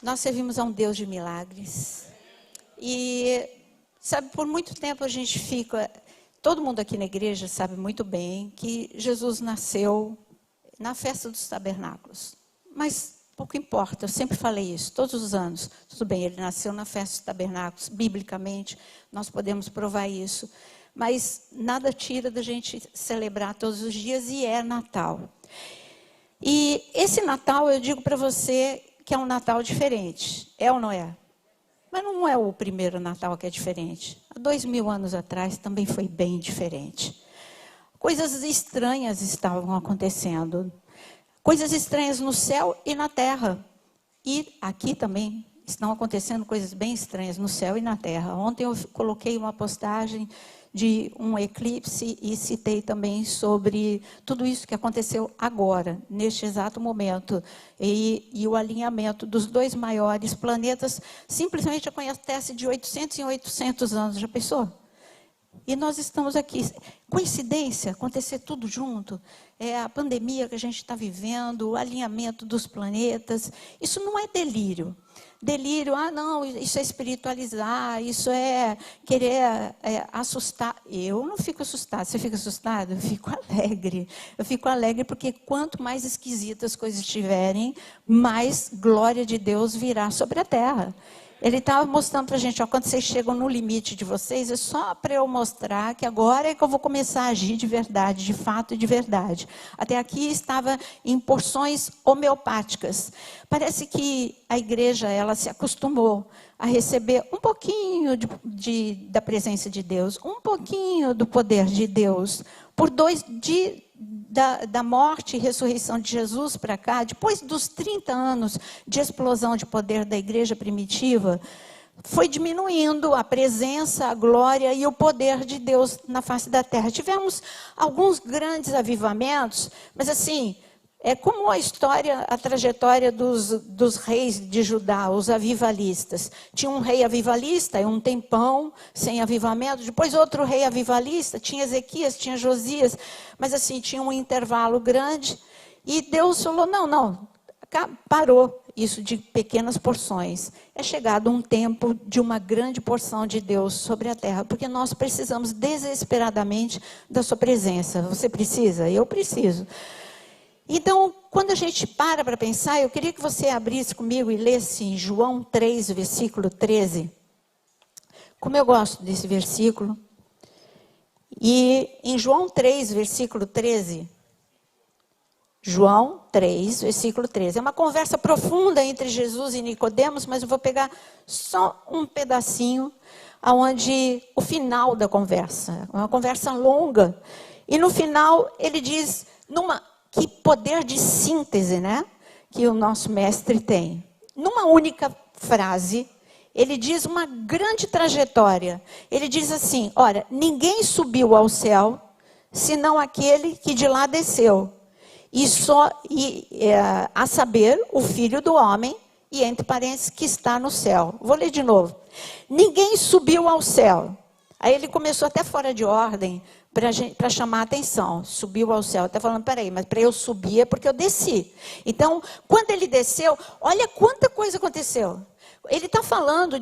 Nós servimos a um Deus de milagres. E, sabe, por muito tempo a gente fica... Todo mundo aqui na igreja sabe muito bem que Jesus nasceu na festa dos tabernáculos. Mas pouco importa, eu sempre falei isso, todos os anos. Tudo bem, ele nasceu na festa dos tabernáculos, biblicamente, nós podemos provar isso. Mas nada tira da gente celebrar todos os dias e é Natal. E esse Natal, eu digo para você que é um Natal diferente. É ou não é? Mas não é o primeiro Natal que é diferente. Há 2000 anos atrás também foi bem diferente. Coisas estranhas estavam acontecendo. Coisas estranhas no céu e na terra. E aqui também estão acontecendo coisas bem estranhas no céu e na terra. Ontem eu coloquei uma postagem de um eclipse e citei também sobre tudo isso que aconteceu agora, neste exato momento. E o alinhamento dos dois maiores planetas simplesmente acontece de 800 em 800 anos. Já pensou? E nós estamos aqui. Coincidência, acontecer tudo junto. É a pandemia que a gente está vivendo, o alinhamento dos planetas. Isso não é delírio. Delírio, não, isso é espiritualizar, isso é querer assustar. Eu não fico assustada. Você fica assustado? Eu fico alegre. Eu fico alegre porque quanto mais esquisitas as coisas estiverem, mais glória de Deus virá sobre a terra. Ele estava mostrando para a gente, quando vocês chegam no limite de vocês, é só para eu mostrar que agora é que eu vou começar a agir de verdade, de fato e de verdade. Até aqui estava em porções homeopáticas. Parece que a igreja ela se acostumou a receber um pouquinho da presença de Deus, um pouquinho do poder de Deus, por da morte e ressurreição de Jesus para cá, depois dos 30 anos de explosão de poder da igreja primitiva, foi diminuindo a presença, a glória e o poder de Deus na face da terra. Tivemos alguns grandes avivamentos, mas assim, é como a trajetória dos reis de Judá, os avivalistas. Tinha um rei avivalista, um tempão, sem avivamento. Depois outro rei avivalista, tinha Ezequias, tinha Josias. Mas assim, tinha um intervalo grande. E Deus falou, não, parou isso de pequenas porções. É chegado um tempo de uma grande porção de Deus sobre a terra. Porque nós precisamos desesperadamente da sua presença. Você precisa? Eu preciso. Então, quando a gente para pensar, eu queria que você abrisse comigo e lesse em João 3, versículo 13. Como eu gosto desse versículo. E em João 3, versículo 13. João 3, versículo 13. É uma conversa profunda entre Jesus e Nicodemos, mas eu vou pegar só um pedacinho, onde o final da conversa. Uma conversa longa. E no final, ele diz, que poder de síntese, né? Que o nosso mestre tem. Numa única frase, ele diz uma grande trajetória. Ele diz assim, olha, ninguém subiu ao céu, senão aquele que de lá desceu. A saber, o Filho do Homem, e entre parênteses, que está no céu. Vou ler de novo. Ninguém subiu ao céu. Aí ele começou até fora de ordem, para chamar a atenção. Subiu ao céu. Está falando, peraí, mas para eu subir é porque eu desci. Então, quando ele desceu, olha quanta coisa aconteceu. Ele está falando,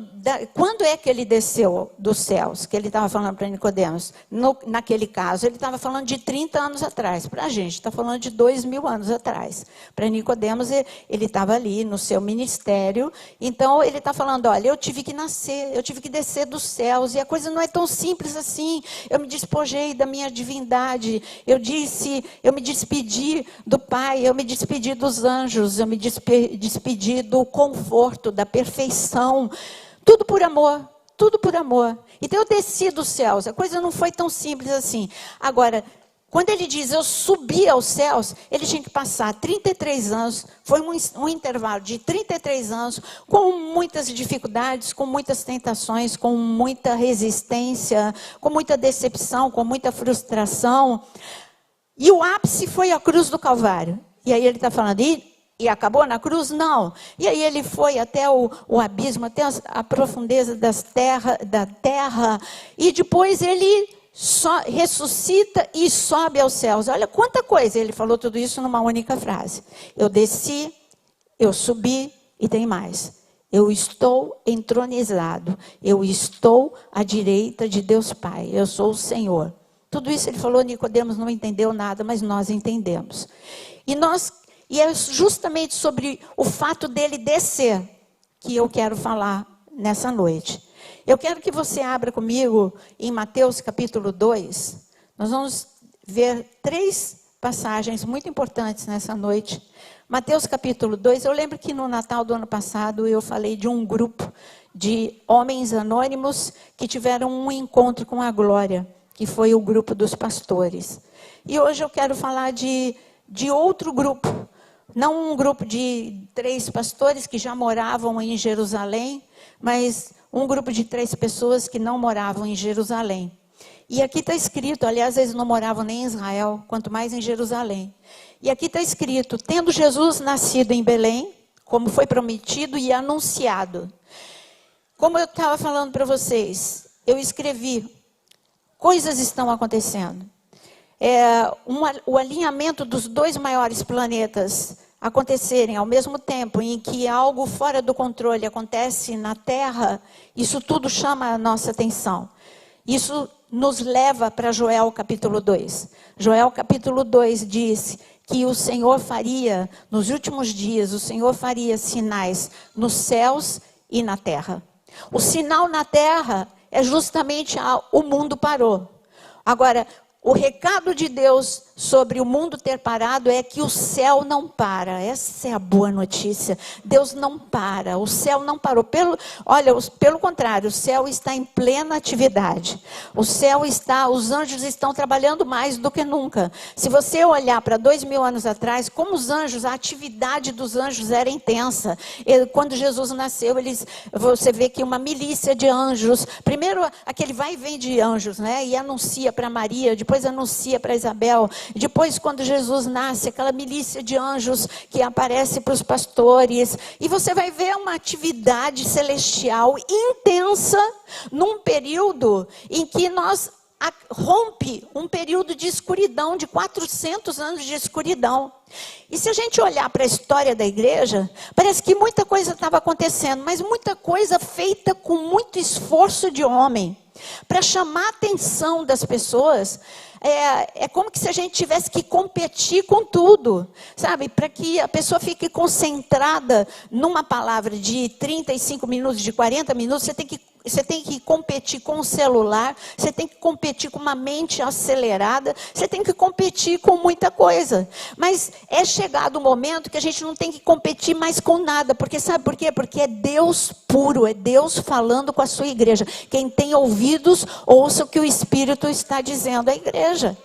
quando é que ele desceu dos céus, que ele estava falando para Nicodemos? Naquele caso, ele estava falando de 30 anos atrás. Para a gente, está falando de 2000 anos atrás. Para Nicodemos, ele estava ali no seu ministério. Então, ele está falando, olha, eu tive que nascer, eu tive que descer dos céus. E a coisa não é tão simples assim. Eu me despojei da minha divindade. Eu me despedi do Pai, eu me despedi dos anjos, eu me despedi do conforto, da perfeição. Tudo por amor, tudo por amor. Então eu desci dos céus, a coisa não foi tão simples assim. Agora, quando ele diz eu subi aos céus, ele tinha que passar 33 anos, foi um intervalo de 33 anos, com muitas dificuldades, com muitas tentações, com muita resistência, com muita decepção, com muita frustração. E o ápice foi a cruz do Calvário. E aí ele está falando, e acabou na cruz? Não. E aí ele foi até o abismo, até a profundeza da terra. E depois ele ressuscita e sobe aos céus. Olha quanta coisa. Ele falou tudo isso numa única frase. Eu desci, eu subi e tem mais. Eu estou entronizado. Eu estou à direita de Deus Pai. Eu sou o Senhor. Tudo isso ele falou, Nicodemos não entendeu nada, mas nós entendemos. E é justamente sobre o fato dele descer que eu quero falar nessa noite. Eu quero que você abra comigo em Mateus capítulo 2. Nós vamos ver 3 passagens muito importantes nessa noite. Mateus capítulo 2, eu lembro que no Natal do ano passado eu falei de um grupo de homens anônimos que tiveram um encontro com a glória, que foi o grupo dos pastores. E hoje eu quero falar de outro grupo, não um grupo de 3 pastores que já moravam em Jerusalém, mas um grupo de 3 pessoas que não moravam em Jerusalém. E aqui está escrito, aliás, eles não moravam nem em Israel, quanto mais em Jerusalém. E aqui está escrito, tendo Jesus nascido em Belém, como foi prometido e anunciado. Como eu estava falando para vocês, eu escrevi, coisas estão acontecendo. O alinhamento dos 2 maiores planetas acontecerem ao mesmo tempo em que algo fora do controle acontece na Terra, isso tudo chama a nossa atenção. Isso nos leva para Joel capítulo 2. Joel capítulo 2 diz que o Senhor faria, nos últimos dias, o Senhor faria sinais nos céus e na terra. O sinal na terra é justamente o mundo parou. Agora, o recado de Deus sobre o mundo ter parado é que o céu não para. Essa é a boa notícia. Deus não para, o céu não parou. Pelo contrário, o céu está em plena atividade. Os anjos estão trabalhando mais do que nunca. Se você olhar para 2000 anos atrás, como a atividade dos anjos era intensa. Quando Jesus nasceu, você vê que uma milícia de anjos, primeiro aquele vai e vem de anjos, né? E anuncia para Maria, depois anuncia para Isabel. Depois, quando Jesus nasce, aquela milícia de anjos que aparece para os pastores. E você vai ver uma atividade celestial intensa num período em que nós rompe um período de escuridão, de 400 anos de escuridão. E se a gente olhar para a história da igreja, parece que muita coisa estava acontecendo, mas muita coisa feita com muito esforço de homem, para chamar a atenção das pessoas. É como que se a gente tivesse que competir com tudo, sabe? Para que a pessoa fique concentrada numa palavra de 35 minutos, de 40 minutos, você tem que competir com o celular, você tem que competir com uma mente acelerada, você tem que competir com muita coisa. Mas é chegado o momento que a gente não tem que competir mais com nada, porque sabe por quê? Porque é Deus puro, é Deus falando com a sua igreja. Quem tem ouvidos, ouça o que o Espírito está dizendo à igreja.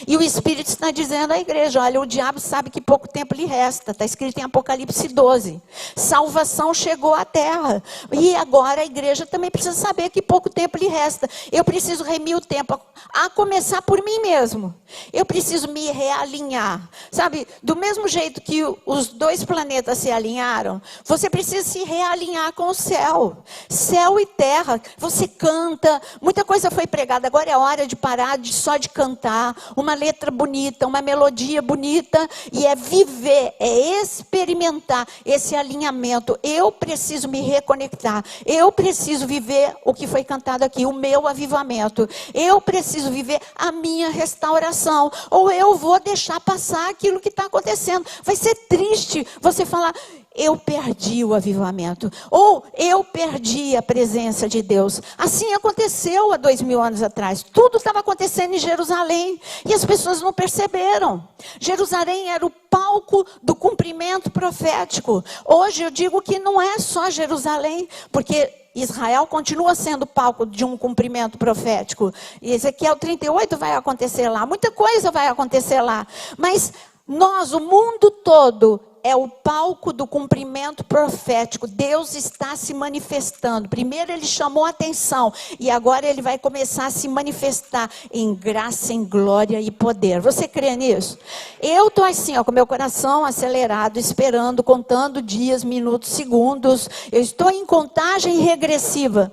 E o Espírito está dizendo à igreja, olha, o diabo sabe que pouco tempo lhe resta, está escrito em Apocalipse 12. Salvação chegou à terra, e agora a igreja também precisa saber que pouco tempo lhe resta. Eu preciso remir o tempo, a começar por mim mesmo. Eu preciso me realinhar, sabe? Do mesmo jeito que os 2 planetas se alinharam, você precisa se realinhar com o céu. Céu e terra, você canta, muita coisa foi pregada, agora é hora de parar só de cantar, uma letra bonita, uma melodia bonita, e é viver, é experimentar esse alinhamento. Eu preciso me reconectar, eu preciso viver o que foi cantado aqui, o meu avivamento, eu preciso viver a minha restauração, ou eu vou deixar passar aquilo que está acontecendo. Vai ser triste você falar, eu perdi o avivamento, ou eu perdi a presença de Deus. Assim aconteceu há 2000 anos atrás. Tudo estava acontecendo em Jerusalém e as pessoas não perceberam. Jerusalém era o palco do cumprimento profético. Hoje eu digo que não é só Jerusalém, porque Israel continua sendo palco de um cumprimento profético. E Ezequiel 38 vai acontecer lá, muita coisa vai acontecer lá. Mas nós, o mundo todo, é o palco do cumprimento profético. Deus está se manifestando. Primeiro ele chamou a atenção e agora ele vai começar a se manifestar em graça, em glória e poder. Você crê nisso? Eu estou assim, com meu coração acelerado, esperando, contando dias, minutos, segundos. Eu estou em contagem regressiva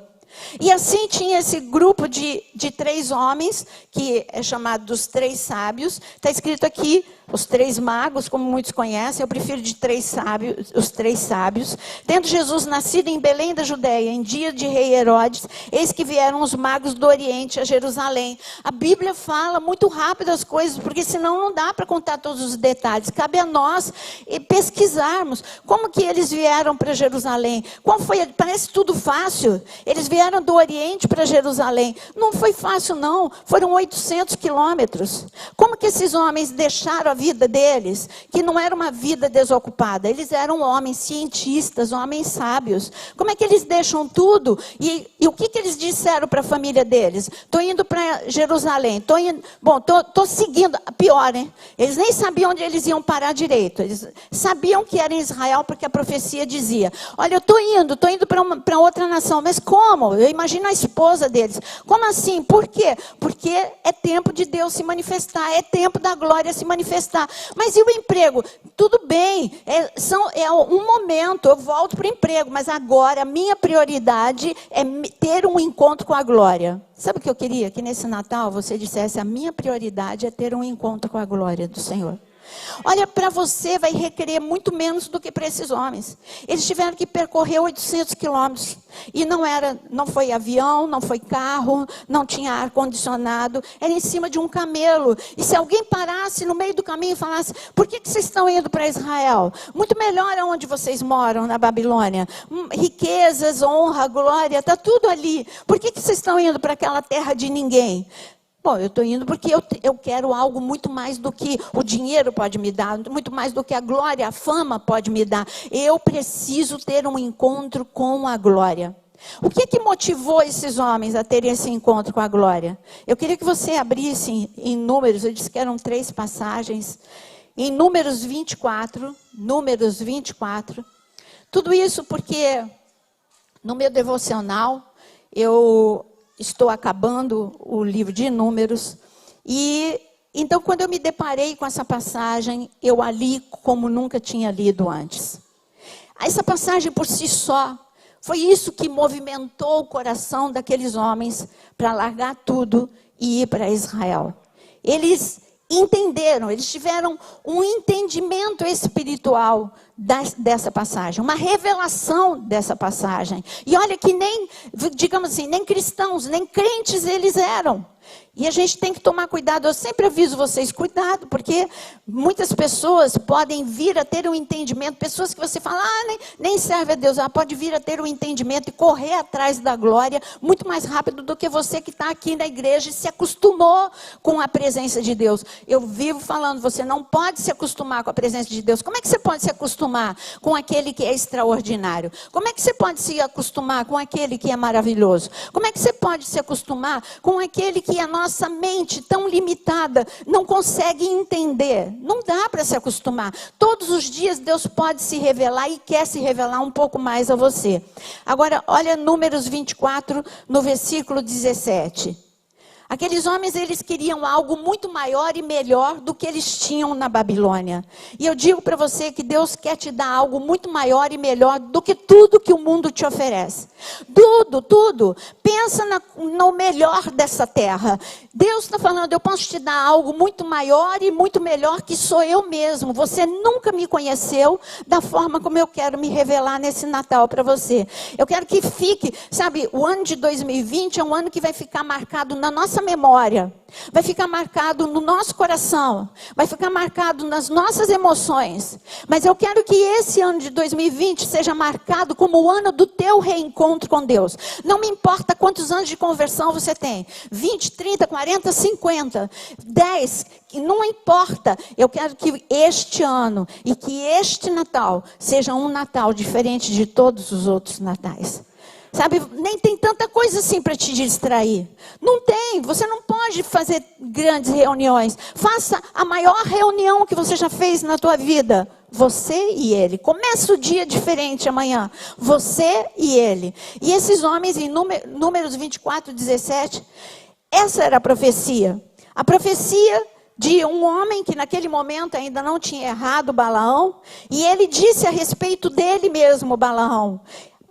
E assim tinha esse grupo de 3 homens, que é chamado dos 3 sábios. Está escrito aqui, os 3 magos, como muitos conhecem, eu prefiro de 3 sábios, os 3 sábios. Tendo Jesus nascido em Belém da Judéia, em dia de rei Herodes, eis que vieram os magos do Oriente a Jerusalém. A Bíblia fala muito rápido as coisas, porque senão não dá para contar todos os detalhes. Cabe a nós pesquisarmos como que eles vieram para Jerusalém. Qual foi? Parece tudo fácil. Eles vieram do Oriente para Jerusalém. Não foi fácil, não. Foram 800 quilômetros. Como que esses homens deixaram a vida deles? Que não era uma vida desocupada. Eles eram homens cientistas, homens sábios. Como é que eles deixam tudo? E o que eles disseram para a família deles? Estou indo para Jerusalém. Estou seguindo. Pior, né? Eles nem sabiam onde eles iam parar direito. Eles sabiam que era em Israel, porque a profecia dizia: olha, eu estou indo para outra nação. Mas como? Eu imagino a esposa deles. Como assim? Por quê? Porque é tempo de Deus se manifestar, é tempo da glória se manifestar. Mas e o emprego? Tudo bem, é um momento, eu volto para o emprego, mas agora a minha prioridade é ter um encontro com a glória. Sabe o que eu queria? Que nesse Natal você dissesse: a minha prioridade é ter um encontro com a glória do Senhor. Olha, para você vai requerer muito menos do que para esses homens. Eles tiveram que percorrer 800 quilômetros. E não foi avião, não foi carro, não tinha ar-condicionado. Era em cima de um camelo. E se alguém parasse no meio do caminho e falasse: por que vocês estão indo para Israel? Muito melhor onde vocês moram, na Babilônia. Riquezas, honra, glória, está tudo ali. Por que vocês estão indo para aquela terra de ninguém? Bom, eu estou indo porque eu quero algo muito mais do que o dinheiro pode me dar, muito mais do que a glória, a fama pode me dar. Eu preciso ter um encontro com a glória. O que motivou esses homens a terem esse encontro com a glória? Eu queria que você abrisse em Números, eu disse que eram 3 passagens, em Números 24, tudo isso porque no meu devocional eu estou acabando o livro de Números, e então quando eu me deparei com essa passagem, eu a li como nunca tinha lido antes. Essa passagem por si só, foi isso que movimentou o coração daqueles homens para largar tudo e ir para Israel. Eles entenderam, eles tiveram um entendimento espiritual dessa passagem, uma revelação dessa passagem. E olha que nem, digamos assim, nem cristãos, nem crentes eles eram. E a gente tem que tomar cuidado, eu sempre aviso vocês, cuidado, porque muitas pessoas podem vir a ter um entendimento, pessoas que você fala, nem serve a Deus, ela pode vir a ter um entendimento e correr atrás da glória muito mais rápido do que você que está aqui na igreja e se acostumou com a presença de Deus. Eu vivo falando, você não pode se acostumar com a presença de Deus. Como é que você pode se acostumar com aquele que é extraordinário? Como é que você pode se acostumar com aquele que é maravilhoso? Como é que você pode se acostumar com aquele que a nossa mente tão limitada não consegue entender? Não dá para se acostumar. Todos os dias Deus pode se revelar e quer se revelar um pouco mais a você. Agora, olha Números 24, no versículo 17. Aqueles homens, eles queriam algo muito maior e melhor do que eles tinham na Babilônia. E eu digo para você que Deus quer te dar algo muito maior e melhor do que tudo que o mundo te oferece. Tudo. Pensa no melhor dessa terra. Deus está falando, eu posso te dar algo muito maior e muito melhor que sou eu mesmo. Você nunca me conheceu da forma como eu quero me revelar nesse Natal para você. Eu quero que fique, sabe, o ano de 2020 é um ano que vai ficar marcado na nossa memória, vai ficar marcado no nosso coração, vai ficar marcado nas nossas emoções. Mas eu quero que esse ano de 2020 seja marcado como o ano do teu reencontro com Deus. Não me importa quantos anos de conversão você tem, 20, 30, 40, 50, 10, não importa. Eu quero que este ano e que este Natal seja um Natal diferente de todos os outros natais. Sabe, nem tem tanta coisa assim para te distrair. Não tem, você não pode fazer grandes reuniões. Faça a maior reunião que você já fez na tua vida. Você e ele. Começa o dia diferente amanhã. Você e ele. E esses homens, em Números 24, 17, essa era a profecia. A profecia de um homem que naquele momento ainda não tinha errado, Balaão. E ele disse a respeito dele mesmo, Balaão.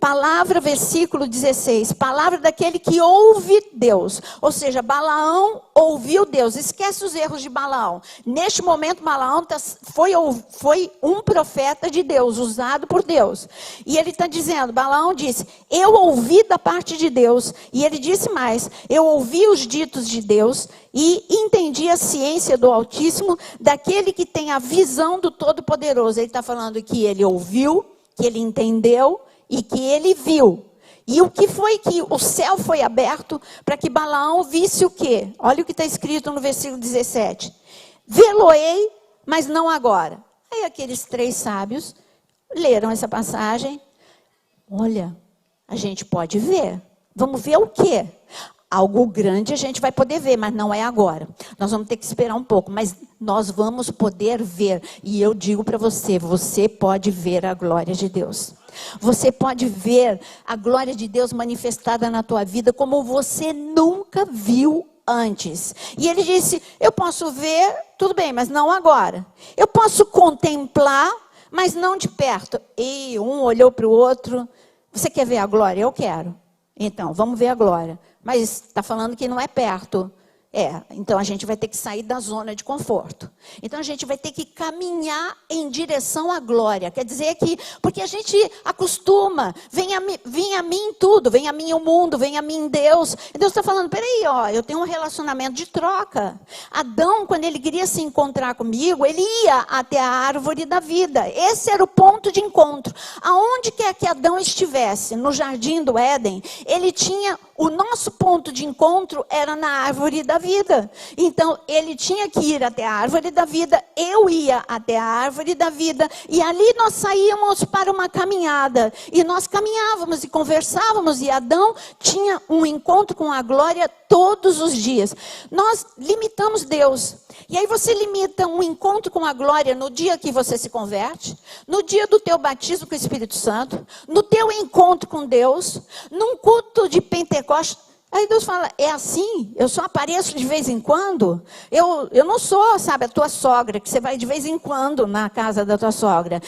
Palavra, versículo 16, palavra daquele que ouve Deus. Ou seja, Balaão ouviu Deus. Esquece os erros de Balaão. Neste momento, Balaão foi um profeta de Deus, usado por Deus. E ele está dizendo, Balaão disse, eu ouvi da parte de Deus. E ele disse mais, eu ouvi os ditos de Deus e entendi a ciência do Altíssimo, daquele que tem a visão do Todo-Poderoso. Ele está falando que ele ouviu, que ele entendeu e que ele viu. E o que foi que o céu foi aberto para que Balaão visse o quê? Olha o que está escrito no versículo 17. Vê-lo-ei, mas não agora. Aí aqueles 3 sábios leram essa passagem. Olha, a gente pode ver. Vamos ver o quê? Algo grande a gente vai poder ver, mas não é agora. Nós vamos ter que esperar um pouco, mas nós vamos poder ver. E eu digo para você, você pode ver a glória de Deus. Você pode ver a glória de Deus manifestada na tua vida como você nunca viu antes. E ele disse, eu posso ver, tudo bem, mas não agora. Eu posso contemplar, mas não de perto. E um olhou para o outro, você quer ver a glória? Eu quero. Então, vamos ver a glória. Mas está falando que não é perto. Então a gente vai ter que sair da zona de conforto. Então a gente vai ter que caminhar em direção à glória. Quer dizer que, porque a gente acostuma, vem a mim tudo, vem a mim o mundo, vem a mim Deus. E Deus está falando, peraí, eu tenho um relacionamento de troca. Adão, quando ele queria se encontrar comigo, ele ia até a árvore da vida. Esse era o ponto de encontro. Aonde quer que Adão estivesse, no jardim do Éden, ele tinha, o nosso ponto de encontro era na árvore da vida. Então, ele tinha que ir até a árvore da vida, eu ia até a árvore da vida, e ali nós saíamos para uma caminhada, e nós caminhávamos e conversávamos, e Adão tinha um encontro com a glória todos os dias. Nós limitamos Deus, e aí você limita um encontro com a glória no dia que você se converte, no dia do teu batismo com o Espírito Santo, no teu encontro com Deus, num culto de Pentecostes. Aí Deus fala, é assim? Eu só apareço de vez em quando? Eu não sou, sabe, a tua sogra, que você vai de vez em quando na casa da tua sogra.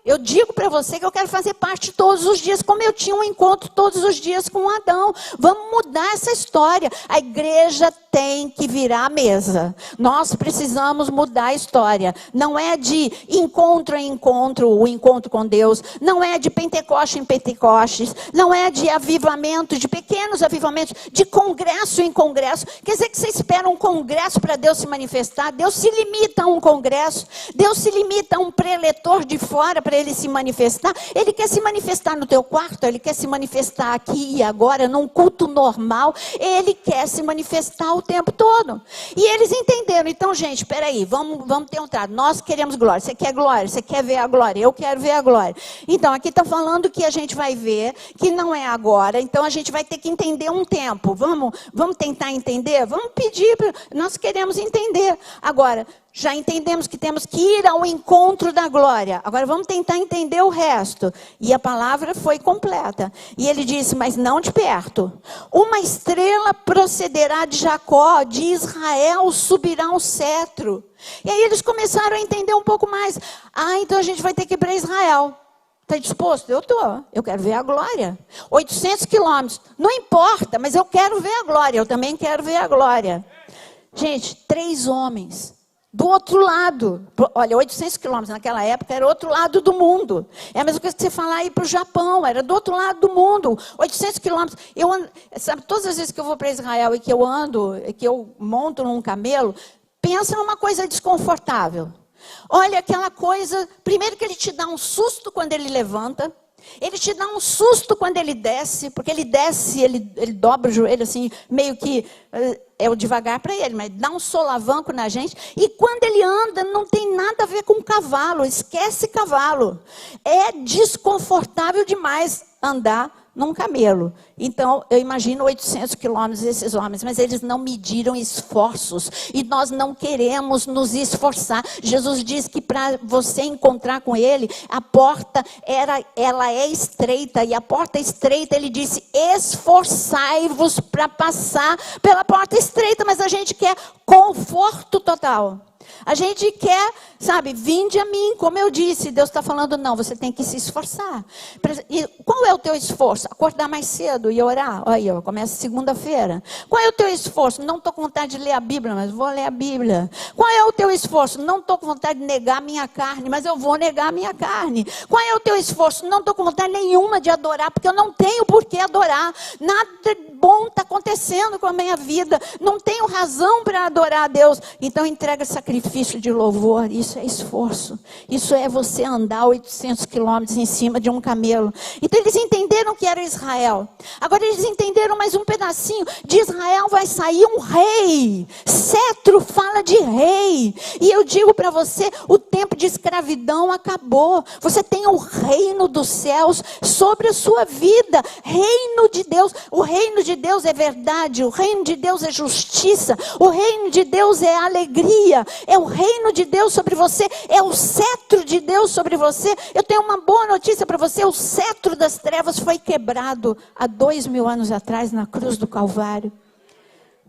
Eu digo para você que eu quero fazer parte todos os dias, como eu tinha um encontro todos os dias com Adão. Vamos mudar essa história. A igreja tem que virar a mesa. Nós precisamos mudar a história. Não é de encontro em encontro, o encontro com Deus. Não é de Pentecoste em Pentecostes. Não é de avivamento, de pequenos avivamentos, de congresso em congresso. Quer dizer que você espera um congresso para Deus se manifestar? Deus se limita a um congresso. Deus se limita a um preletor de fora para ele se manifestar. Ele quer se manifestar no teu quarto, ele quer se manifestar aqui e agora, num culto normal. Ele quer se manifestar o tempo todo. E eles entenderam. Então, gente, peraí, vamos ter um trato. Nós queremos glória. Você quer glória? Você quer ver a glória? Eu quero ver a glória. Então, aqui está falando que a gente vai ver, que não é agora. Então, a gente vai ter que entender um tempo. Vamos tentar entender? Vamos pedir. Nós queremos entender. Agora, já entendemos que temos que ir ao encontro da glória. Agora vamos tentar entender o resto. E a palavra foi completa. E ele disse, mas não de perto. Uma estrela procederá de Jacó, de Israel subirá um cetro. E aí eles começaram a entender um pouco mais. Então a gente vai ter que ir para Israel. Está disposto? Eu estou. Eu quero ver a glória. 800 quilômetros. Não importa, mas eu quero ver a glória. Eu também quero ver a glória. Gente, 3 homens. Do outro lado, olha, 800 quilômetros naquela época era outro lado do mundo. É a mesma coisa que você falar aí para o Japão, era do outro lado do mundo. 800 quilômetros. Sabe, todas as vezes que eu vou para Israel e que eu ando, que eu monto num camelo, pensa numa coisa desconfortável. Olha aquela coisa, primeiro que ele te dá um susto quando ele levanta. Ele te dá um susto quando ele desce, porque ele desce, ele dobra o joelho assim, meio que é o devagar para ele, mas dá um solavanco na gente. E quando ele anda, não tem nada a ver com cavalo, esquece cavalo. É desconfortável demais andar num camelo. Então, eu imagino 800 quilômetros esses homens, mas eles não mediram esforços. E nós não queremos nos esforçar. Jesus diz que para você encontrar com ele, a porta, ela é estreita. E a porta estreita, ele disse, esforçai-vos para passar pela porta estreita. Mas a gente quer conforto total. A gente quer, sabe, vinde a mim, como eu disse. Deus está falando, não, você tem que se esforçar. E qual é o teu esforço? Acordar mais cedo e orar. Olha aí, começa segunda-feira. Qual é o teu esforço? Não estou com vontade de ler a Bíblia, mas vou ler a Bíblia. Qual é o teu esforço? Não estou com vontade de negar a minha carne, mas eu vou negar a minha carne. Qual é o teu esforço? Não estou com vontade nenhuma de adorar, porque eu não tenho por que adorar. Nada bom está acontecendo com a minha vida. Não tenho razão para adorar a Deus. Então entrega sacrifício de louvor. Isso é esforço. Isso é você andar 800 quilômetros em cima de um camelo. Então eles entenderam que era Israel. Agora eles entenderam mais um pedacinho. De Israel vai sair um rei. Cetro fala de rei. E eu digo para você, o tempo de escravidão acabou. Você tem o reino dos céus sobre a sua vida. Reino de Deus. O reino de Deus é verdade. O reino de Deus é justiça. O reino de Deus é alegria. É o reino de Deus sobre você. É o cetro de Deus sobre você. Eu tenho uma boa notícia para você. O cetro das trevas foi quebrado há 2000 anos atrás na cruz do Calvário.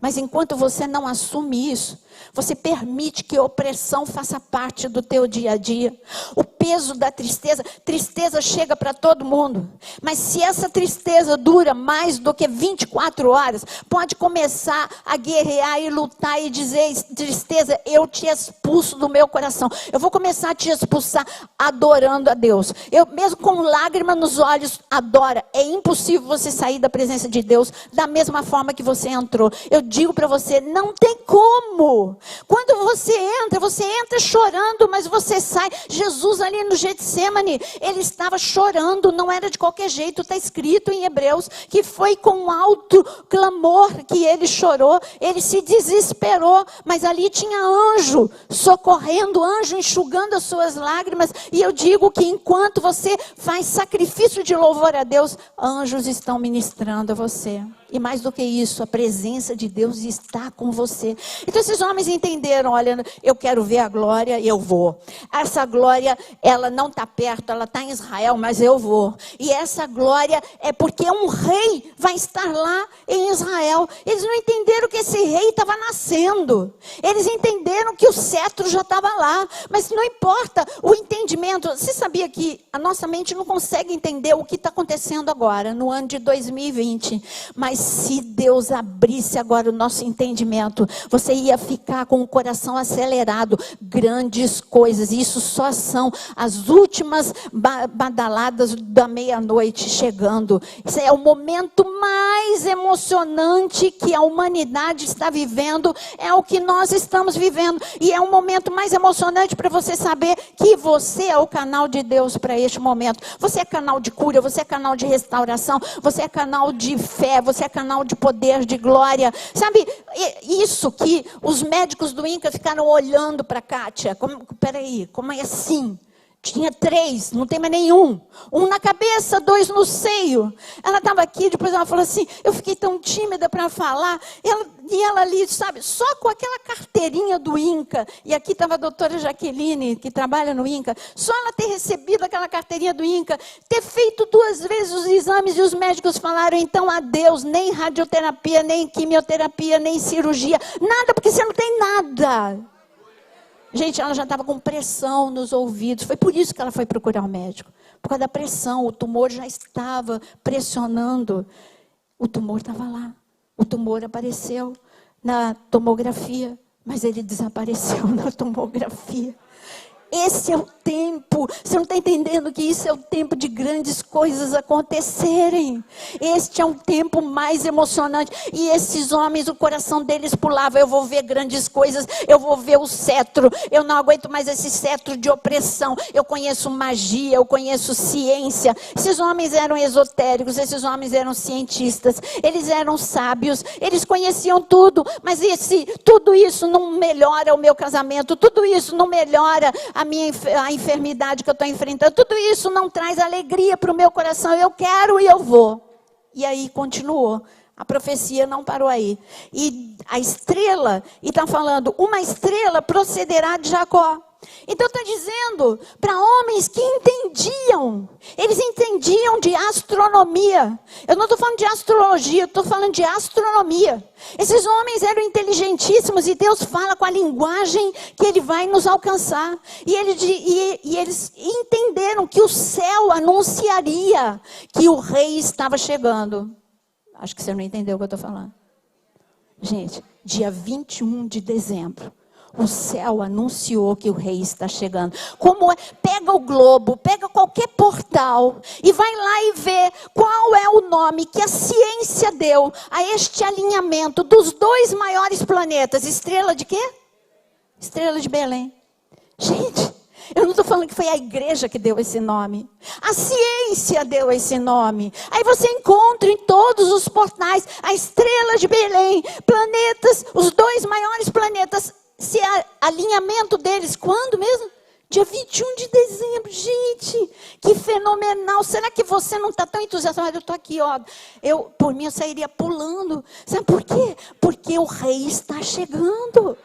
Mas enquanto você não assume isso, você permite que a opressão faça parte do teu dia a dia. O peso da tristeza chega para todo mundo. Mas se essa tristeza dura mais do que 24 horas, pode começar a guerrear e lutar e dizer, tristeza, eu te expulso do meu coração. Eu vou começar a te expulsar adorando a Deus. Eu mesmo com lágrimas nos olhos, adora. É impossível você sair da presença de Deus da mesma forma que você entrou. Eu digo para você, não tem como. Quando você entra chorando, mas você sai. Jesus ali no Getsemane, ele estava chorando, não era de qualquer jeito, está escrito em Hebreus, que foi com alto clamor que ele chorou, ele se desesperou, mas ali tinha anjo socorrendo, anjo enxugando as suas lágrimas, e eu digo que enquanto você faz sacrifício de louvor a Deus, anjos estão ministrando a você. E mais do que isso, a presença de Deus está com você. Então esses homens entenderam, olha, eu quero ver a glória, eu vou. Essa glória, ela não está perto, ela está em Israel, mas eu vou. E essa glória é porque um rei vai estar lá em Israel. Eles não entenderam que esse rei estava nascendo. Eles entenderam que o cetro já estava lá. Mas não importa o entendimento. Você sabia que a nossa mente não consegue entender o que está acontecendo agora, no ano de 2020. Mas se Deus abrisse agora o nosso entendimento, você ia ficar com o coração acelerado. Grandes coisas, isso só são as últimas badaladas da meia-noite chegando. Isso é o momento mais emocionante que a humanidade está vivendo, é o que nós estamos vivendo. E é um momento mais emocionante para você saber que você é o canal de Deus para este momento. Você é canal de cura, você é canal de restauração, você é canal de fé, você é canal de poder, de glória. Sabe, isso que os médicos do INCA ficaram olhando para a Kátia. Peraí, como é assim? Tinha 3, não tem mais nenhum. 1 na cabeça, 2 no seio. Ela estava aqui, depois ela falou assim, eu fiquei tão tímida para falar. E ela ali, sabe, só com aquela carteirinha do INCA. E aqui estava a doutora Jaqueline, que trabalha no INCA. Só ela ter recebido aquela carteirinha do INCA, ter feito 2 vezes os exames e os médicos falaram, então adeus, nem radioterapia, nem quimioterapia, nem cirurgia. Nada, porque você não tem nada. Gente, ela já estava com pressão nos ouvidos. Foi por isso que ela foi procurar o médico. Por causa da pressão. O tumor já estava pressionando. O tumor estava lá. O tumor apareceu na tomografia. Mas ele desapareceu na tomografia. Esse é o tempo. Você não está entendendo que isso é o tempo de grandes coisas acontecerem. Este é um tempo mais emocionante. E esses homens, o coração deles pulava. Eu vou ver grandes coisas. Eu vou ver o cetro. Eu não aguento mais esse cetro de opressão. Eu conheço magia. Eu conheço ciência. Esses homens eram esotéricos. Esses homens eram cientistas. Eles eram sábios. Eles conheciam tudo. Mas tudo isso não melhora o meu casamento. Tudo isso não melhora a enfermidade que eu estou enfrentando. Tudo isso não traz alegria para o meu coração. Eu quero e eu vou. E aí continuou. A profecia não parou aí. E a estrela, e está falando, uma estrela procederá de Jacó. Então está dizendo para homens que entendiam, eles entendiam de astronomia. Eu não estou falando de astrologia, eu estou falando de astronomia. Esses homens eram inteligentíssimos e Deus fala com a linguagem que Ele vai nos alcançar. E eles entenderam que o céu anunciaria que o rei estava chegando. Acho que você não entendeu o que eu estou falando. Gente, dia 21 de dezembro. O céu anunciou que o rei está chegando. Como é? Pega o globo, pega qualquer portal e vai lá e vê qual é o nome que a ciência deu a este alinhamento dos 2 maiores planetas. Estrela de quê? Estrela de Belém. Gente, eu não estou falando que foi a igreja que deu esse nome. A ciência deu esse nome. Aí você encontra em todos os portais a estrela de Belém, planetas, os 2 maiores planetas. Se alinhamento deles, quando mesmo? Dia 21 de dezembro, gente, que fenomenal. Será que você não está tão entusiasmado? Eu estou aqui, ó, por mim eu sairia pulando. Sabe por quê? Porque o rei está chegando.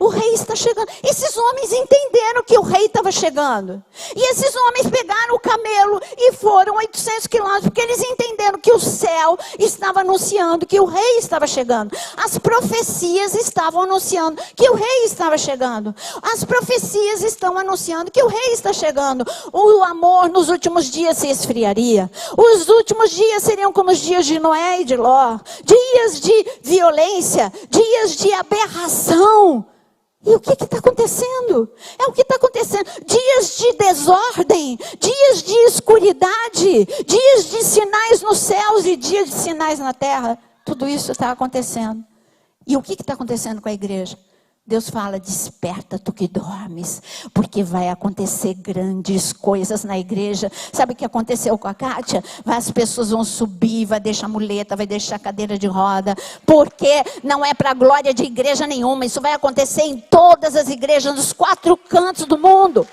O rei está chegando. Esses homens entenderam que o rei estava chegando. E esses homens pegaram o camelo e foram 800 quilômetros, porque eles entenderam que o céu estava anunciando que o rei estava chegando. As profecias estavam anunciando que o rei estava chegando. As profecias estão anunciando que o rei está chegando. O amor nos últimos dias se esfriaria. Os últimos dias seriam como os dias de Noé e de Ló. Dias de violência, dias de aberração. E o que está acontecendo? É o que está acontecendo. Dias de desordem, dias de escuridade, dias de sinais nos céus e dias de sinais na terra. Tudo isso está acontecendo. E o que está acontecendo com a igreja? Deus fala, desperta tu que dormes, porque vai acontecer grandes coisas na igreja. Sabe o que aconteceu com a Kátia? As pessoas vão subir, vai deixar muleta, vai deixar cadeira de roda, porque não é para a glória de igreja nenhuma. Isso vai acontecer em todas as igrejas, nos 4 cantos do mundo.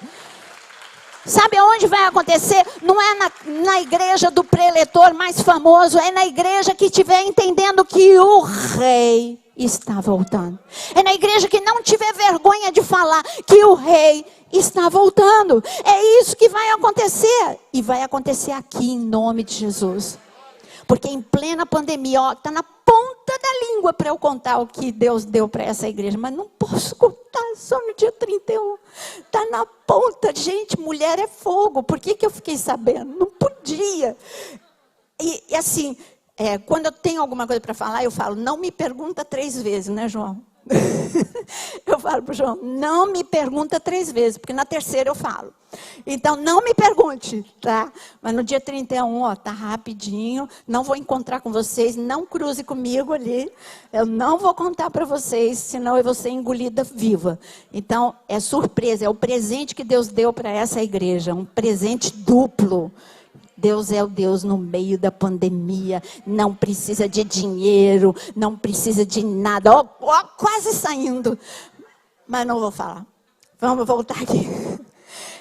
Sabe aonde vai acontecer? Não é na igreja do preletor mais famoso, é na igreja que estiver entendendo que o rei está voltando. É na igreja que não tiver vergonha de falar que o rei está voltando. É isso que vai acontecer. E vai acontecer aqui em nome de Jesus. Porque em plena pandemia, ó, está na ponta da língua para eu contar o que Deus deu para essa igreja. Mas não posso contar só no dia 31. Está na ponta. Gente, mulher é fogo. Por que eu fiquei sabendo? Não podia. E assim... quando eu tenho alguma coisa para falar, eu falo, não me pergunta 3 vezes, né, João? Eu falo para o João, não me pergunta 3 vezes, porque na terceira eu falo. Então, não me pergunte, tá? Mas no dia 31, ó, tá rapidinho, não vou encontrar com vocês, não cruze comigo ali. Eu não vou contar para vocês, senão eu vou ser engolida viva. Então, é surpresa, é o presente que Deus deu para essa igreja, um presente duplo. Deus é o Deus no meio da pandemia, não precisa de dinheiro, não precisa de nada. Ó, quase saindo, mas não vou falar. Vamos voltar aqui.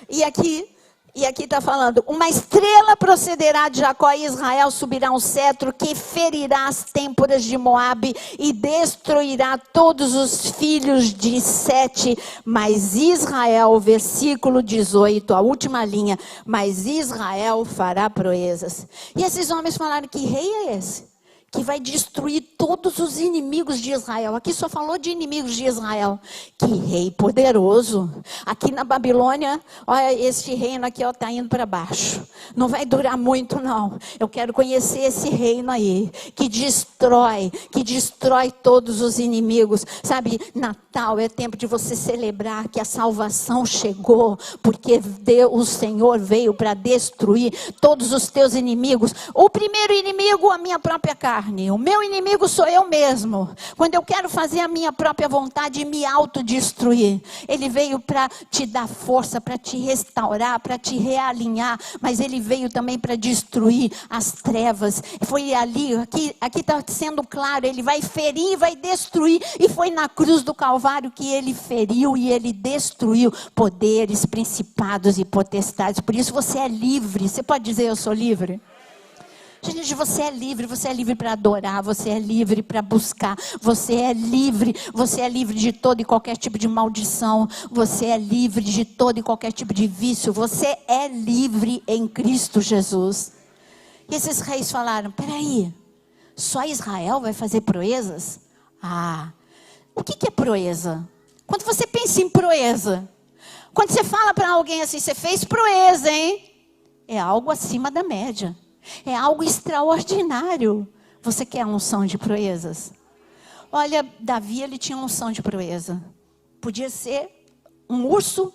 E aqui está falando, uma estrela procederá de Jacó e Israel subirá um cetro que ferirá as têmporas de Moabe e destruirá todos os filhos de Sete. Mas Israel, versículo 18, a última linha, mas Israel fará proezas. E esses homens falaram, que rei é esse? Que vai destruir todos os inimigos de Israel. Aqui só falou de inimigos de Israel. Que rei poderoso. Aqui na Babilônia, olha, este reino aqui está indo para baixo. Não vai durar muito, não. Eu quero conhecer esse reino aí. Que destrói todos os inimigos. Sabe, Natal é tempo de você celebrar que a salvação chegou. Porque Deus, o Senhor veio para destruir todos os teus inimigos. O primeiro inimigo, a minha própria carne. O meu inimigo sou eu mesmo. Quando eu quero fazer a minha própria vontade e me autodestruir. Ele veio para te dar força, para te restaurar, para te realinhar. Mas ele veio também para destruir as trevas. Foi ali, aqui está sendo claro. Ele vai ferir, vai destruir. E foi na cruz do Calvário que ele feriu e ele destruiu poderes, principados e potestades. Por isso você é livre. Você pode dizer, eu sou livre? Gente, você é livre para adorar, você é livre para buscar, você é livre de todo e qualquer tipo de maldição, você é livre de todo e qualquer tipo de vício, você é livre em Cristo Jesus. E esses reis falaram, peraí, só Israel vai fazer proezas? O que é proeza? Quando você pensa em proeza, quando você fala para alguém assim, você fez proeza, hein? É algo acima da média. É algo extraordinário. Você quer a unção de proezas? Olha, Davi, ele tinha unção de proeza. Podia ser um urso,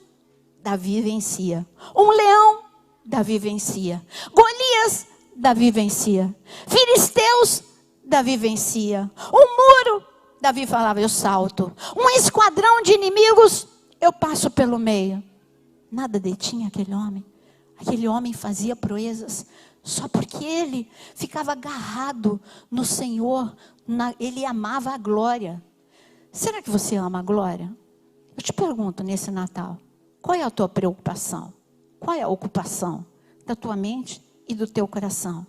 Davi vencia. Um leão, Davi vencia. Golias, Davi vencia. Filisteus, Davi vencia. Um muro, Davi falava, eu salto. Um esquadrão de inimigos, eu passo pelo meio. Nada detinha aquele homem. Aquele homem fazia proezas só porque ele ficava agarrado no Senhor. Ele amava a glória. Será que você ama a glória? Eu te pergunto nesse Natal, qual é a tua preocupação? Qual é a ocupação da tua mente e do teu coração?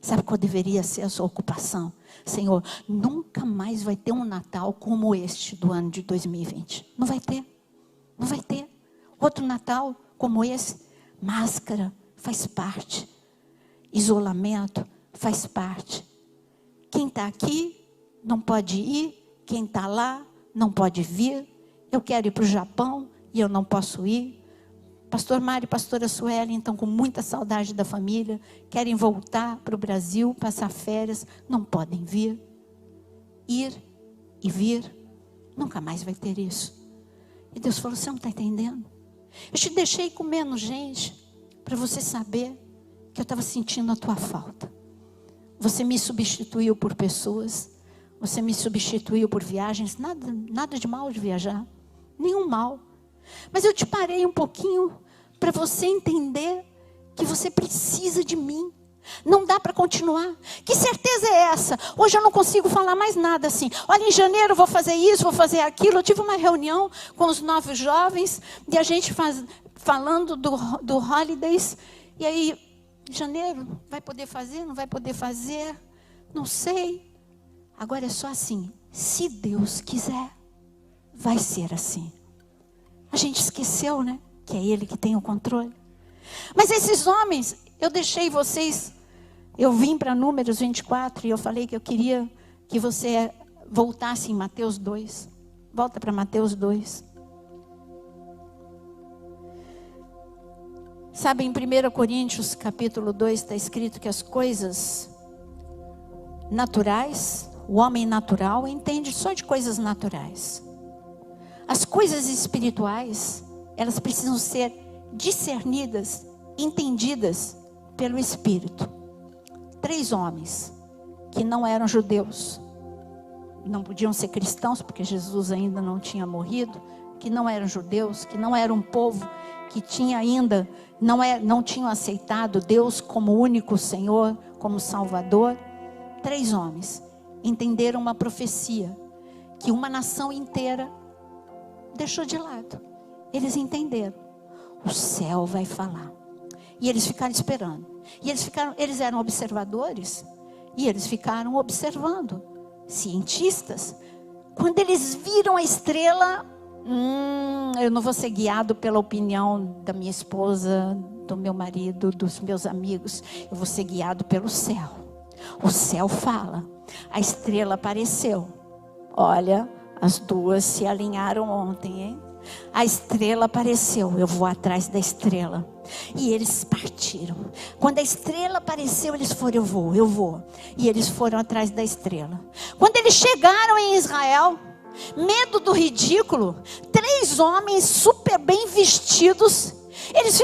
Sabe qual deveria ser a sua ocupação? Senhor, nunca mais vai ter um Natal como este do ano de 2020. Não vai ter. Não vai ter. Outro Natal como esse. Máscara faz parte. Isolamento faz parte. Quem está aqui não pode ir. Quem está lá não pode vir. Eu quero ir para o Japão e eu não posso ir. Pastor Mário e pastora Sueli estão com muita saudade da família. Querem voltar para o Brasil, passar férias. Não podem vir. Ir e vir. Nunca mais vai ter isso. E Deus falou, você não está entendendo? Eu te deixei com menos gente para você saber que eu estava sentindo a tua falta. Você me substituiu por pessoas. Você me substituiu por viagens. Nada de mal de viajar. Nenhum mal. Mas eu te parei um pouquinho para você entender que você precisa de mim. Não dá para continuar. Que certeza é essa? Hoje eu não consigo falar mais nada assim. Olha, em janeiro eu vou fazer isso, vou fazer aquilo. Eu tive uma reunião com os novos jovens e a gente falando do Holidays. E aí, em janeiro, vai poder fazer? Não vai poder fazer? Não sei. Agora é só assim. Se Deus quiser, vai ser assim. A gente esqueceu, né? Que é Ele que tem o controle. Mas esses homens, eu deixei vocês, eu vim para Números 24 e eu falei que eu queria que você voltasse em Mateus 2. Volta para Mateus 2. Sabe, em 1 Coríntios capítulo 2 está escrito que as coisas naturais, o homem natural entende só de coisas naturais. As coisas espirituais, elas precisam ser discernidas, entendidas pelo Espírito. 3 homens que não eram judeus, não podiam ser cristãos porque Jesus ainda não tinha morrido, que não eram judeus, que não eram um povo que tinha ainda, não tinham aceitado Deus como único Senhor, como Salvador. 3 homens entenderam uma profecia que uma nação inteira deixou de lado. Eles entenderam. O céu vai falar. E eles ficaram esperando. E eles eram observadores. E eles ficaram observando. Cientistas. Quando eles viram a estrela, eu não vou ser guiado pela opinião da minha esposa, do meu marido, dos meus amigos. Eu vou ser guiado pelo céu. O céu fala. A estrela apareceu. Olha, as duas se alinharam ontem, hein? A estrela apareceu, eu vou atrás da estrela. E eles partiram. Quando a estrela apareceu, eles foram, eu vou. E eles foram atrás da estrela. Quando eles chegaram em Israel, medo do ridículo, 3 homens super bem vestidos. Eles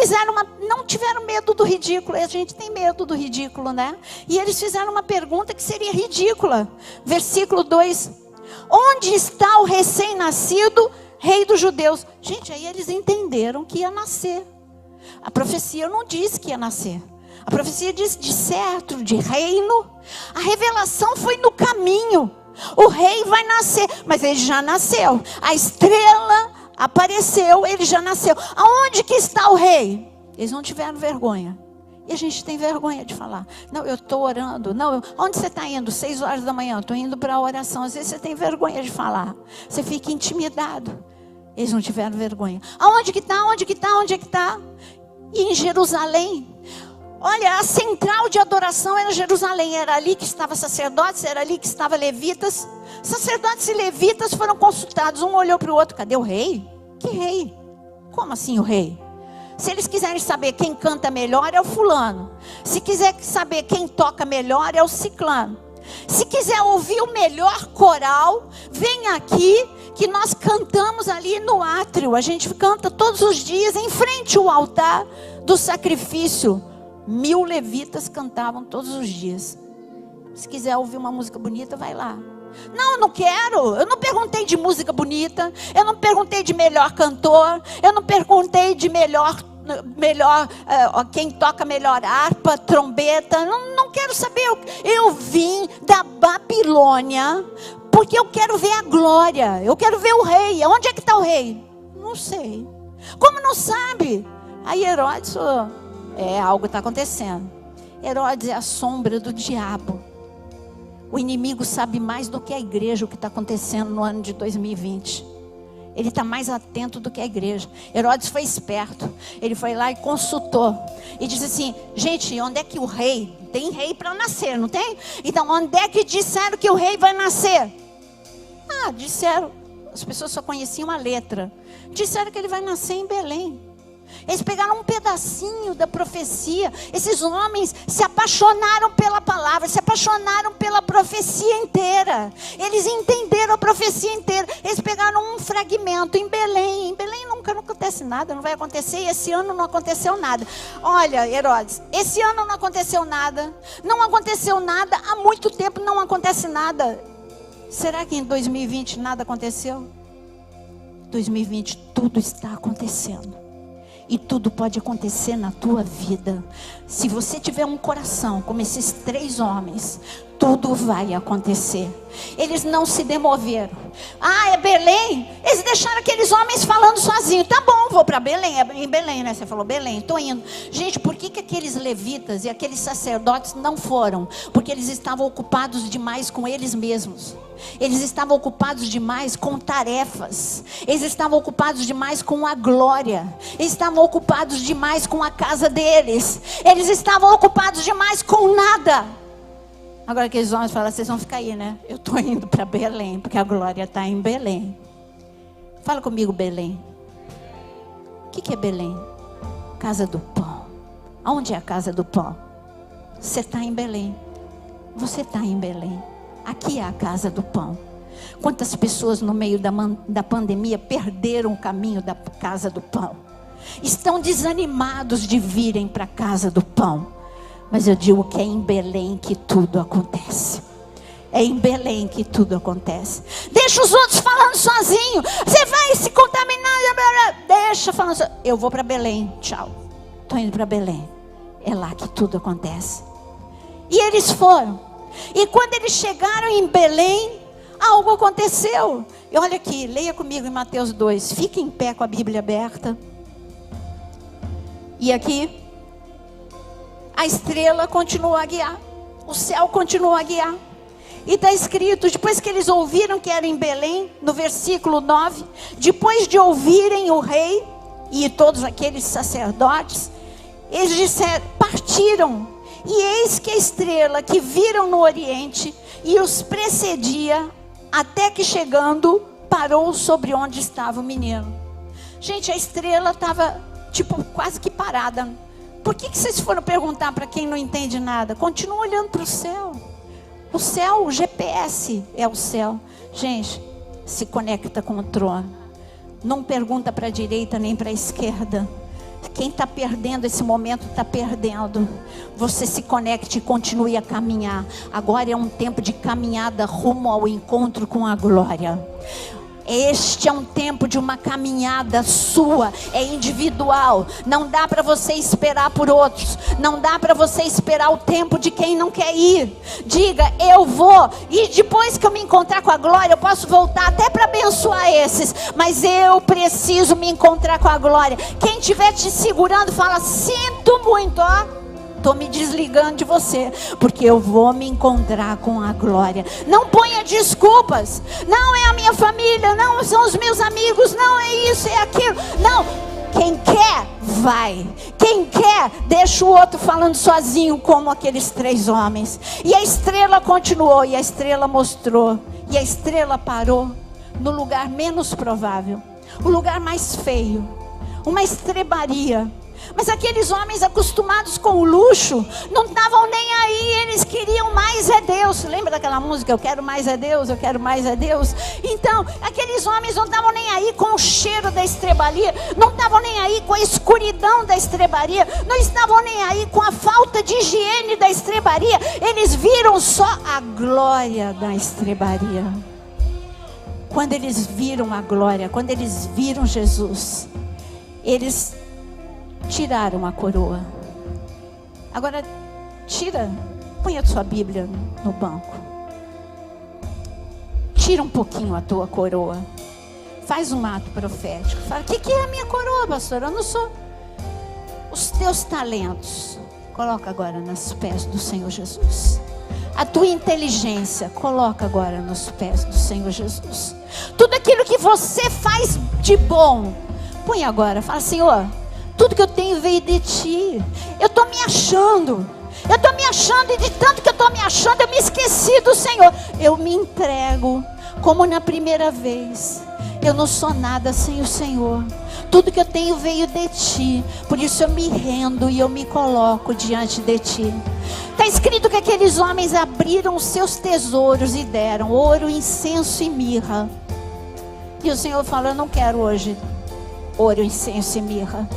não tiveram medo do ridículo. A gente tem medo do ridículo, né? E eles fizeram uma pergunta que seria ridícula. Versículo 2: onde está o recém-nascido Rei dos judeus? Gente, aí eles entenderam que ia nascer. A profecia não disse que ia nascer. A profecia disse de cetro, de reino. A revelação foi no caminho. O rei vai nascer, mas ele já nasceu. A estrela apareceu, ele já nasceu. Aonde que está o rei? Eles não tiveram vergonha. E a gente tem vergonha de falar. Não, eu estou orando. Não, onde você está indo? 6 horas da manhã. Estou indo para a oração. Às vezes você tem vergonha de falar. Você fica intimidado. Eles não tiveram vergonha. Aonde que está? Onde que está? Onde é que está? E em Jerusalém. Olha, a central de adoração era Jerusalém. Era ali que estavam sacerdotes, era ali que estavam levitas. Sacerdotes e levitas foram consultados. Um olhou para o outro. Cadê o rei? Que rei? Como assim o rei? Se eles quiserem saber quem canta melhor, é o fulano. Se quiser saber quem toca melhor, é o ciclano. Se quiser ouvir o melhor coral, vem aqui que nós cantamos ali no átrio. A gente canta todos os dias em frente ao altar do sacrifício. 1000 levitas cantavam todos os dias. Se quiser ouvir uma música bonita, vai lá. Não, eu não quero. Eu não perguntei de música bonita. Eu não perguntei de melhor cantor. Eu não perguntei de melhor quem toca melhor harpa, trombeta. Não quero saber. Eu vim da Babilônia porque eu quero ver a glória. Eu quero ver o rei. Onde é que está o rei? Não sei. Como não sabe? Aí Herodes falou, algo está acontecendo. Herodes é a sombra do diabo. O inimigo sabe mais do que a igreja o que está acontecendo no ano de 2020. Ele está mais atento do que a igreja. Herodes foi esperto. Ele foi lá e consultou. E disse assim, gente, onde é que o rei? Tem rei para nascer, não tem? Então, onde é que disseram que o rei vai nascer? Disseram. As pessoas só conheciam a letra. Disseram que ele vai nascer em Belém. Eles pegaram um pedacinho da profecia. Esses homens se apaixonaram pela palavra, se apaixonaram pela profecia inteira. Eles entenderam a profecia inteira. Eles pegaram um fragmento em Belém. Em Belém nunca não acontece nada, não vai acontecer. E esse ano não aconteceu nada. Olha, Herodes, esse ano não aconteceu nada. Não aconteceu nada, há muito tempo não acontece nada. Será que em 2020 nada aconteceu? 2020 tudo está acontecendo. E tudo pode acontecer na tua vida. Se você tiver um coração como esses 3 homens, tudo vai acontecer. Eles não se demoveram. É Belém? Eles deixaram aqueles homens falando sozinhos. Tá bom, vou para Belém. É em Belém, né? Você falou Belém, estou indo. Gente, por que aqueles levitas e aqueles sacerdotes não foram? Porque eles estavam ocupados demais com eles mesmos. Eles estavam ocupados demais com tarefas. Eles estavam ocupados demais com a glória. Eles estavam ocupados demais com a casa deles. Eles estavam ocupados demais com nada. Agora aqueles homens falam, vocês vão ficar aí, né? Eu estou indo para Belém, porque a glória está em Belém. Fala comigo, Belém. O que é Belém? Casa do pão. Aonde é a casa do pão? Você está em Belém. Você está em Belém. Aqui é a casa do pão. Quantas pessoas no meio da pandemia perderam o caminho da casa do pão? Estão desanimados de virem para a casa do pão. Mas eu digo que é em Belém que tudo acontece. É em Belém que tudo acontece. Deixa os outros falando sozinho. Você vai se contaminar. Deixa falando sozinho. Eu vou para Belém. Tchau. Estou indo para Belém. É lá que tudo acontece. E eles foram. E quando eles chegaram em Belém, algo aconteceu. E olha aqui, leia comigo em Mateus 2. Fique em pé com a Bíblia aberta. E aqui, a estrela continua a guiar. O céu continua a guiar. E está escrito, depois que eles ouviram que era em Belém, no versículo 9, depois de ouvirem o rei e todos aqueles sacerdotes, eles disseram, partiram. E eis que a estrela que viram no oriente e os precedia, até que chegando, parou sobre onde estava o menino. Gente, a estrela estava quase que parada. Por que vocês foram perguntar para quem não entende nada? Continua olhando para o céu. O céu, o GPS é o céu. Gente, se conecta com o trono. Não pergunta para a direita nem para a esquerda. Quem está perdendo esse momento está perdendo. Você se conecte e continue a caminhar. Agora é um tempo de caminhada rumo ao encontro com a glória. Este é um tempo de uma caminhada sua, é individual. Não dá para você esperar por outros. Não dá para você esperar o tempo de quem não quer ir. Diga, eu vou. E depois que eu me encontrar com a glória, eu posso voltar até para abençoar esses. Mas eu preciso me encontrar com a glória. Quem estiver te segurando, fala, sinto muito, ó. estou me desligando de você, porque eu vou me encontrar com a glória. Não ponha desculpas. Não é a minha família, não são os meus amigos, não é isso, é aquilo. Não, quem quer, vai. Quem quer, deixa o outro falando sozinho, como aqueles 3 homens. E a estrela continuou, e a estrela mostrou, e a estrela parou no lugar menos provável, o lugar mais feio, uma estrebaria. Mas aqueles homens acostumados com o luxo não estavam nem aí, eles queriam mais é Deus. Lembra daquela música, eu quero mais é Deus, eu quero mais é Deus? Então, aqueles homens não estavam nem aí com o cheiro da estrebaria, não estavam nem aí com a escuridão da estrebaria, não estavam nem aí com a falta de higiene da estrebaria. Eles viram só a glória da estrebaria. Quando eles viram a glória, quando eles viram Jesus, eles tiraram a coroa. Agora, põe a sua Bíblia no banco. Tira um pouquinho a tua coroa. Faz um ato profético. Fala, o que é a minha coroa, pastor? Eu não sou. Os teus talentos, coloca agora nos pés do Senhor Jesus. A tua inteligência, coloca agora nos pés do Senhor Jesus. Tudo aquilo que você faz de bom, põe agora. Fala, Senhor, tudo que eu tenho veio de ti. Eu estou me achando. E de tanto que eu estou me achando, eu me esqueci do Senhor. Eu me entrego como na primeira vez. Eu não sou nada sem o Senhor. Tudo que eu tenho veio de ti. Por isso eu me rendo e eu me coloco diante de ti. Está escrito que aqueles homens abriram os seus tesouros e deram ouro, incenso e mirra. E o Senhor falou, eu não quero hoje ouro, incenso e mirra.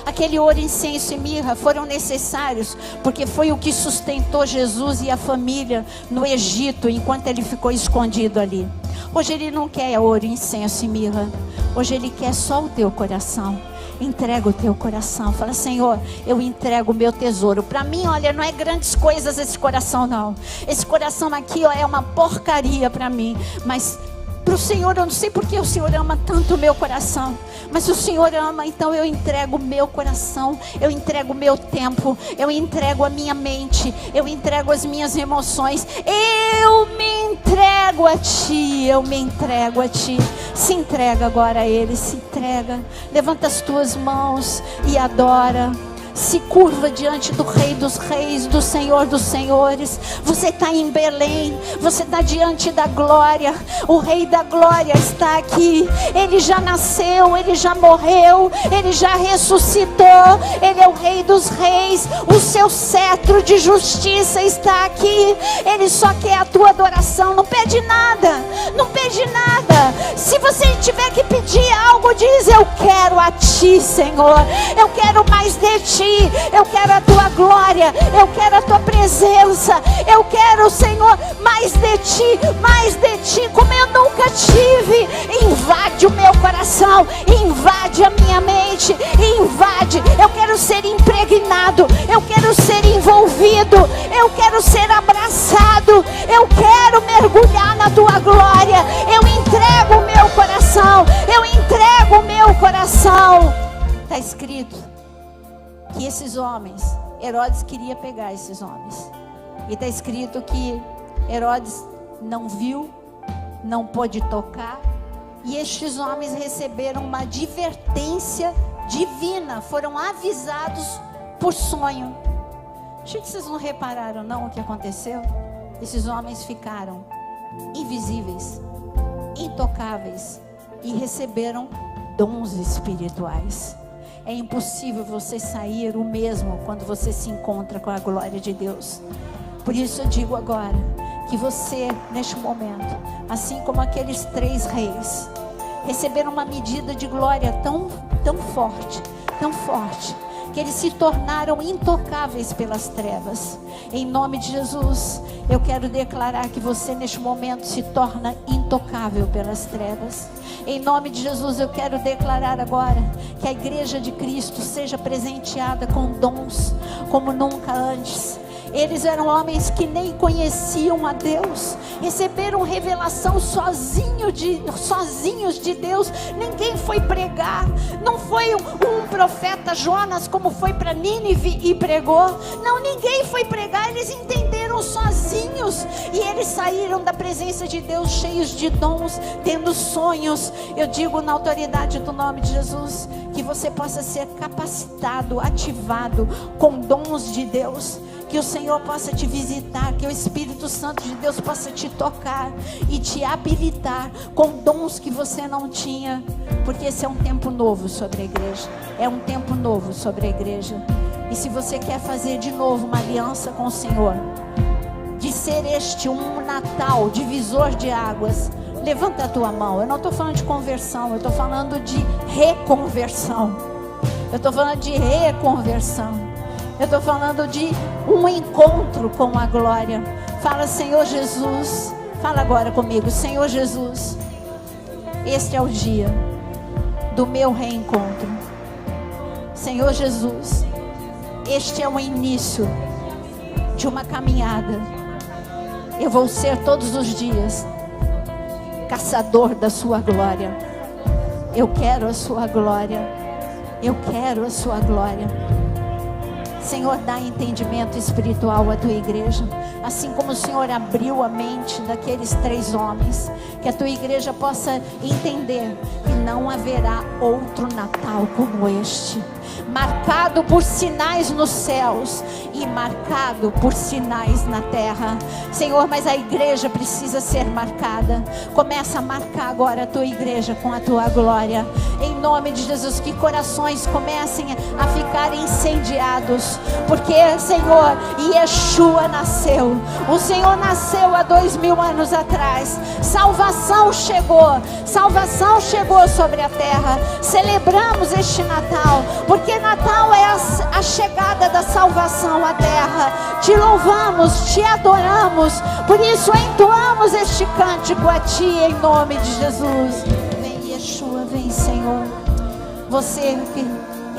Aquele ouro, incenso e mirra foram necessários, porque foi o que sustentou Jesus e a família no Egito, enquanto ele ficou escondido ali. Hoje ele não quer ouro, incenso e mirra. Hoje ele quer só o teu coração. Entrega o teu coração. Fala, Senhor, eu entrego o meu tesouro. Para mim, olha, não é grandes coisas esse coração não. Esse coração aqui, ó, é uma porcaria para mim. Mas para o Senhor, eu não sei porque o Senhor ama tanto o meu coração. Mas o Senhor ama, então eu entrego o meu coração. Eu entrego o meu tempo. Eu entrego a minha mente. Eu entrego as minhas emoções. Eu me entrego a Ti. Eu me entrego a Ti. Se entrega agora a Ele. Se entrega. Levanta as tuas mãos e adora. Se curva diante do Rei dos Reis, do Senhor dos Senhores. Você está em Belém, você está diante da glória. O Rei da Glória está aqui. Ele já nasceu, Ele já morreu, Ele já ressuscitou. Ele é o Rei dos Reis. O seu cetro de justiça está aqui. Ele só quer a tua adoração. Não pede nada, não pede nada. Se você tiver que pedir algo, diz, eu quero a Ti, Senhor. Eu quero mais de Ti. Eu quero a tua glória, eu quero a tua presença, eu quero, Senhor, mais de ti, como eu nunca tive. Invade o meu coração, invade a minha mente, invade. Eu quero ser impregnado, eu quero ser envolvido, eu quero ser abraçado, eu quero mergulhar na tua glória. Eu entrego o meu coração, eu entrego o meu coração. Está escrito que esses homens, Herodes queria pegar esses homens. E está escrito que Herodes não viu, não pôde tocar. E estes homens receberam uma advertência divina. Foram avisados por sonho. Gente, vocês não repararam não o que aconteceu? Esses homens ficaram invisíveis, intocáveis e receberam dons espirituais. É impossível você sair o mesmo quando você se encontra com a glória de Deus. Por isso eu digo agora que você, neste momento, assim como aqueles 3 reis, receberam uma medida de glória tão forte, que eles se tornaram intocáveis pelas trevas. Em nome de Jesus, eu quero declarar que você neste momento se torna intocável pelas trevas. Em nome de Jesus, eu quero declarar agora que a igreja de Cristo seja presenteada com dons como nunca antes. Eles eram homens que nem conheciam a Deus, receberam revelação sozinhos de Deus. Ninguém foi pregar, não foi um profeta Jonas como foi para Nínive e pregou. Não, ninguém foi pregar, eles entenderam sozinhos. E eles saíram da presença de Deus cheios de dons, tendo sonhos. Eu digo na autoridade do nome de Jesus, que você possa ser capacitado, ativado com dons de Deus. Que o Senhor possa te visitar, que o Espírito Santo de Deus possa te tocar e te habilitar com dons que você não tinha. Porque esse é um tempo novo sobre a igreja. É um tempo novo sobre a igreja. E se você quer fazer de novo uma aliança com o Senhor, de ser este um Natal divisor de águas, levanta a tua mão. Eu não estou falando de conversão, eu estou falando de reconversão. Eu estou falando de reconversão. Eu estou falando de um encontro com a glória. Fala, Senhor Jesus. Fala agora comigo, Senhor Jesus. Este é o dia do meu reencontro. Senhor Jesus, este é o início de uma caminhada. Eu vou ser todos os dias caçador da sua glória. Eu quero a sua glória. Eu quero a sua glória. Senhor, dá entendimento espiritual à tua igreja, assim como o Senhor abriu a mente daqueles 3 homens, que a tua igreja possa entender que não haverá outro Natal como este, marcado por sinais nos céus e marcado por sinais na terra. Senhor, mas a igreja precisa ser marcada. Começa a marcar agora a tua igreja com a tua glória, em nome de Jesus. Que corações comecem a ficar incendiados, porque, Senhor, Yeshua nasceu. O Senhor nasceu há 2000 anos atrás. Salvação chegou sobre a terra. Celebramos este Natal, porque Natal é a chegada da salvação à terra. Te louvamos, te adoramos, por isso entoamos este cântico a ti, em nome de Jesus. Vem Yeshua, vem Senhor. Você que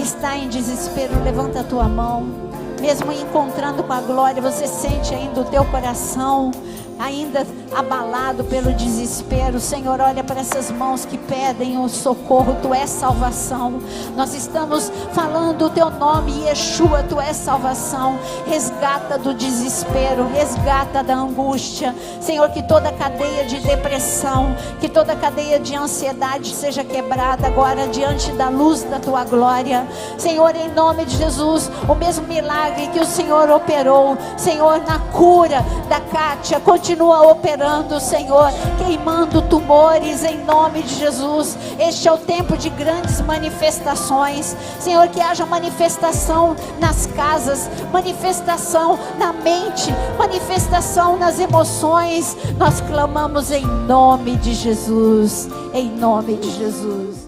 está em desespero, levanta a tua mão. Mesmo encontrando com a glória, você sente ainda o teu coração ainda abalado pelo desespero. Senhor, olha para essas mãos que pedem o socorro. Tu és salvação. Nós estamos falando o teu nome, Yeshua, tu és salvação. Resgata do desespero, resgata da angústia. Senhor, que toda cadeia de depressão, que toda cadeia de ansiedade seja quebrada agora diante da luz da tua glória. Senhor, em nome de Jesus, o mesmo milagre que o Senhor operou, Senhor, na cura da Kátia, continua operando, Senhor, queimando tumores, em nome de Jesus. Este é o tempo de grandes manifestações, Senhor, que haja manifestação nas casas, manifestação na mente, manifestação nas emoções. Nós clamamos em nome de Jesus, em nome de Jesus.